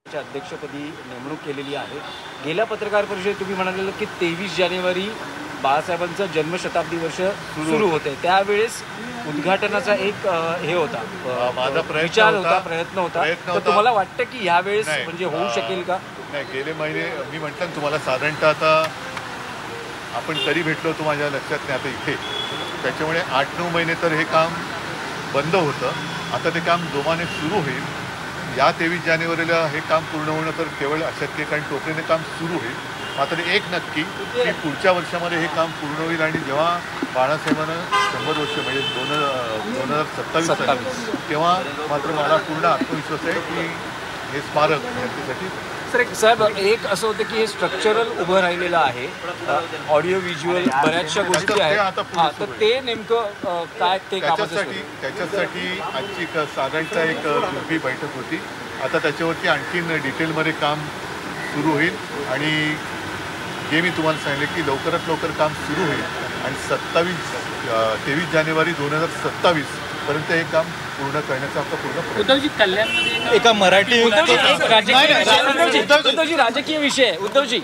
अध्यक्षपदी नेमणूक केलेली आहे। गेल्या पत्रकार परिषदेत तुम्ही म्हणालेलं की 23 जानेवारी बाळासाहेबांचं जन्मशताब्दी वर्ष सुरू होते, त्यावेळेस उद्घाटनाचा एक हे होता, माझा प्रयत्न होता। तर तुम्हाला वाटतं की यावेळेस म्हणजे होऊ शकेल का? नाही, गेले महिने मी म्हटलं तुम्हाला साधारणतः आता आपण तरी भेटलो होतो माझ्या लक्षात नाही आता इथे, त्याच्यामुळे 8-9 महिने तर हे काम बंद होतं। आता ते काम जोमाने सुरू होईल। या 23 जानेवारीला हे काम पूर्ण होणं तर केवळ अशक्य, कारण टोपलीने काम सुरू होईल। मात्र एक नक्की की पुढच्या वर्षामध्ये हे काम पूर्ण होईल आणि जेव्हा बाळासाहेबांना 100 वर्ष म्हणजे 2027 तेव्हा मात्र मला पूर्ण आत्मविश्वास आहे की हे स्मारक त्याच्यासाठी। साहेब, एक असं होतं की हे स्ट्रक्चरल उभं राहिलेलं आहे, ऑडिओ व्हिज्युअल बऱ्याचशा गोष्टी आहेत, तर ते नेमकं काय ते त्याच्यासाठी आजची साधारणतः एक पूर्वी बैठक होती। आता त्याच्यावरती आणखीन डिटेलमध्ये काम सुरू होईल आणि जे मी तुम्हाला सांगितले की लवकरात लवकर काम सुरू होईल आणि 23 जानेवारी 2027 पर्यंत हे काम पूर्ण करण्याचा आपला पूर्ण उद्धवजी कल्याणमध्ये एका मराठी राजकीय विषय उद्धवजी